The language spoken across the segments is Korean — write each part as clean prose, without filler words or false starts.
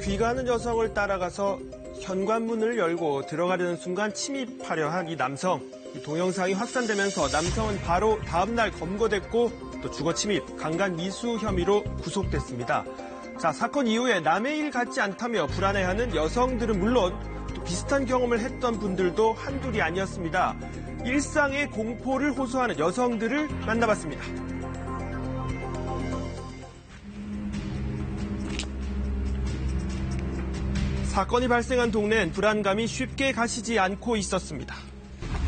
귀가하는 여성을 따라가서 현관문을 열고 들어가려는 순간 침입하려 한 이 남성. 이 동영상이 확산되면서 남성은 바로 다음날 검거됐고 또 주거 침입, 강간 미수 혐의로 구속됐습니다. 자, 사건 이후에 남의 일 같지 않다며 불안해하는 여성들은 물론 또 비슷한 경험을 했던 분들도 한둘이 아니었습니다. 일상의 공포를 호소하는 여성들을 만나봤습니다. 사건이 발생한 동네엔 불안감이 쉽게 가시지 않고 있었습니다.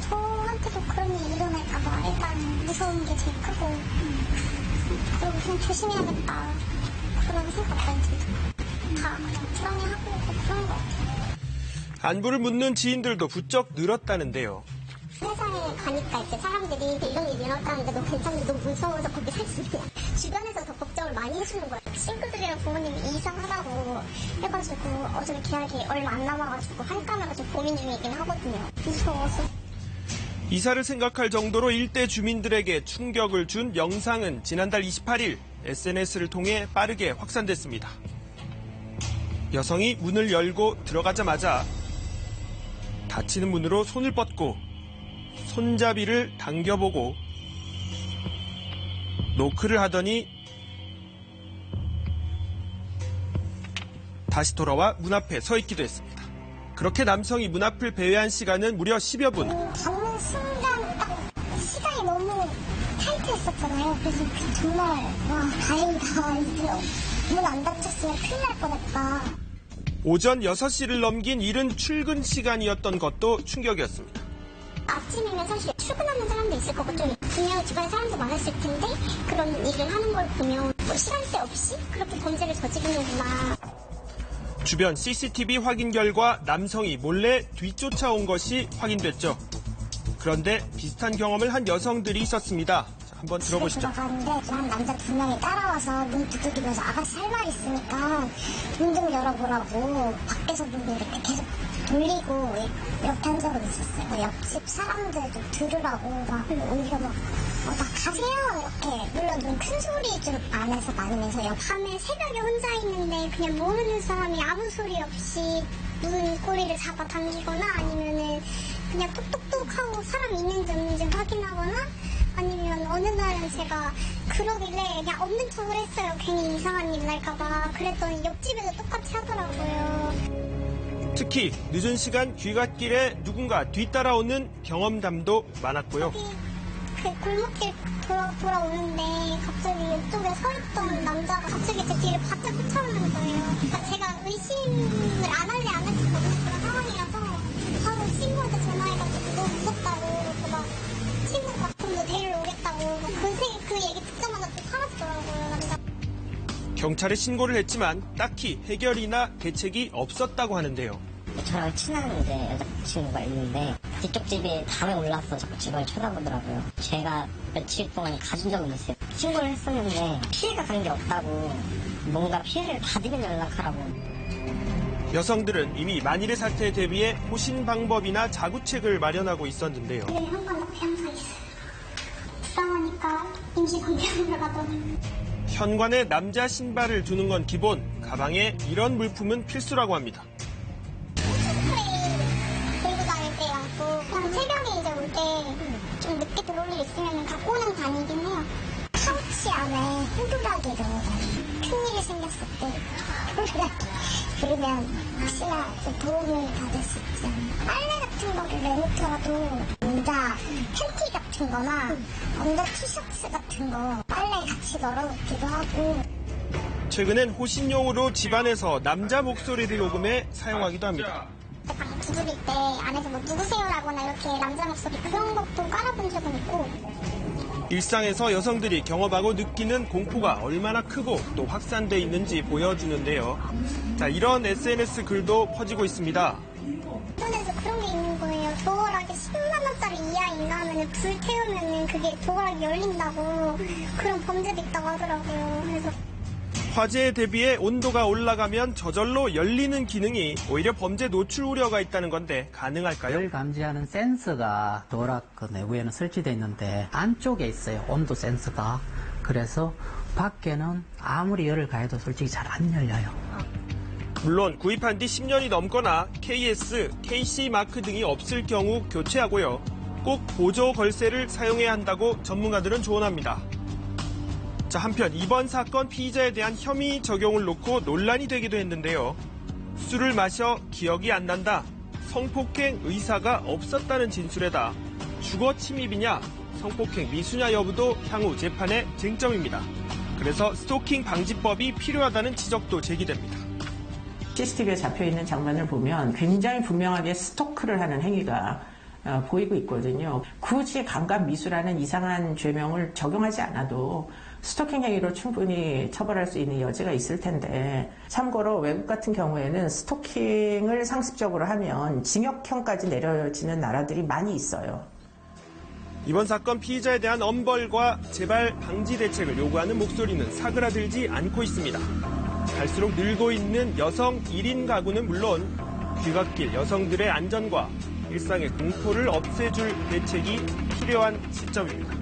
저한테도 그런 일이 일어날까봐 일단 무서운 게 제일 크고 그리고 그냥 조심해야겠다 그런 생각까지 들고 다 그냥 불안해하고 그런 것 같아요. 안부를 묻는 지인들도 부쩍 늘었다는데요. 회사에 가니까 이제 사람들이 이런 일이 일어났다는데 너 괜찮니? 너 무서워서 거기 살 수 있냐? 주변에서 더 걱정을 많이 해주는 거야. 친구들이랑 부모님이 이상하다고 해가지고 어차피 계약이 얼마 안 남아가지고 할까말까 좀 고민 중이긴 하거든요. 무서워서. 이사를 생각할 정도로 일대 주민들에게 충격을 준 영상은 지난달 28일 SNS를 통해 빠르게 확산됐습니다. 여성이 문을 열고 들어가자마자 닫히는 문으로 손을 뻗고 손잡이를 당겨보고 노크를 하더니 다시 돌아와 문 앞에 서 있기도 했습니다. 그렇게 남성이 문 앞을 배회한 시간은 무려 10여 분. 잡는 순간 딱 시간이 너무 타이트했었잖아요. 그래서 정말 와 다행이다. 문 안 닫혔으면 큰일 날 뻔했다. 오전 6시를 넘긴 이른 출근 시간이었던 것도 충격이었습니다. 아침이면 사실 출근하는 사람도 있을 거고 좀 분명 주변에 사람도 많았을 텐데 그런 일을 하는 걸 보면 뭐 시간대 없이 그렇게 범죄를 저지르는구나. 주변 CCTV 확인 결과 남성이 몰래 뒤쫓아온 것이 확인됐죠. 그런데 비슷한 경험을 한 여성들이 있었습니다. 자, 한번 들어보시죠. 집에 들어가는데 한 남자 2명이 따라와서 문 두들기면서 아가씨 할 말 있으니까 문 좀 열어보라고 밖에서 문을 이렇게 계속 돌리고 이렇게 한 적은 있었어요. 옆집 사람들도 들으라고 막 오히려 막 가세요 이렇게 물론 좀 큰 소리 좀 안 해서 많으면서 밤에 새벽에 혼자 있는데 그냥 모르는 사람이 아무 소리 없이 문 꼬리를 잡아당기거나 아니면은 그냥 톡톡톡 하고 사람 있는지 없는지 확인하거나 아니면 어느 날은 제가 그러길래 그냥 없는 척을 했어요. 괜히 이상한 일 날까봐. 그랬더니 옆집에도 똑같이 하더라고요. 특히 늦은 시간 귀갓길에 누군가 뒤따라오는 경험담도 많았고요. 여기 그 골목길 돌아오는데 갑자기 이쪽에 서 있던 남자가 갑자기 제 뒤를 바짝 쫓아오는 거예요. 그러니까 제가 의심을 안 할래 안 할 수가 없는 그런 상황이라서 바로 친구한테 전화해가지고 너무 무섭다고 그래서 막 친구가 좀 더 데리러 오겠다고 그 얘기 듣자마자 또 사라지더라고요. 남자. 경찰에 신고를 했지만 딱히 해결이나 대책이 없었다고 하는데요. 저랑 친한 여자친구가 있는데 뒤쪽 집에 밤에 올라서 자꾸 집을 쳐다보더라고요. 제가 며칠 동안 가진 적은 있어요. 신고를 했었는데 피해가 간 게 없다고 뭔가 피해를 받으면 연락하라고. 여성들은 이미 만일의 사태에 대비해 호신 방법이나 자구책을 마련하고 있었는데요. 네, 항상 옆에 항상 있어요. 불쌍하니까 임시방편으로 가더니. 현관에 남자 신발을 두는 건 기본, 가방에 이런 물품은 필수라고 합니다. 들고 다닐 때 많고 한 새벽에 이제 올 때 좀 늦게 들어올 일 있으면 갖고는 다니긴 해요. 파우치 안에 호루라기를 큰일이 생겼을 때 호루라기 그러면 혹시나 좀 도움을 받을 수 있지 않나. 빨래 같은 거를 내놓더라도 남자 팬티 같은 거나 남자 티셔츠 같은 거 빨래에 같이 널어놓기도 하고. 최근엔 호신용으로 집안에서 남자 목소리를 녹음해 사용하기도 합니다. 방 두드릴 때 안에서 뭐 누구세요라거나 이렇게 남자 목소리 그런 것도 깔아본 적은 있고. 일상에서 여성들이 경험하고 느끼는 공포가 얼마나 크고 또 확산돼 있는지 보여주는데요. 자, 이런 SNS 글도 퍼지고 있습니다. 인터넷에서 그런 게 있는 거예요. 도어락이 10만 원짜리 이하 인가하면 불 태우면 그게 도어락이 열린다고 그런 범죄도 있다고 하더라고요. 그래서 화재에 대비해 온도가 올라가면 저절로 열리는 기능이 오히려 범죄 노출 우려가 있다는 건데 가능할까요? 열 감지하는 센서가 도어락 그 내부에는 설치되어 있는데 안쪽에 있어요. 온도 센서가. 그래서 밖에는 아무리 열을 가해도 솔직히 잘 안 열려요. 물론 구입한 뒤 10년이 넘거나 KS, KC 마크 등이 없을 경우 교체하고요. 꼭 보조 걸쇠를 사용해야 한다고 전문가들은 조언합니다. 자, 한편 이번 사건 피의자에 대한 혐의 적용을 놓고 논란이 되기도 했는데요. 술을 마셔 기억이 안 난다. 성폭행 의사가 없었다는 진술에다 주거 침입이냐, 성폭행 미수냐 여부도 향후 재판의 쟁점입니다. 그래서 스토킹 방지법이 필요하다는 지적도 제기됩니다. CCTV에 잡혀있는 장면을 보면 굉장히 분명하게 스토크를 하는 행위가 보이고 있거든요. 굳이 강간미수라는 이상한 죄명을 적용하지 않아도 스토킹 행위로 충분히 처벌할 수 있는 여지가 있을 텐데, 참고로 외국 같은 경우에는 스토킹을 상습적으로 하면 징역형까지 내려지는 나라들이 많이 있어요. 이번 사건 피의자에 대한 엄벌과 재발 방지 대책을 요구하는 목소리는 사그라들지 않고 있습니다. 갈수록 늘고 있는 여성 1인 가구는 물론 귀갓길 여성들의 안전과 일상의 공포를 없애줄 대책이 필요한 시점입니다.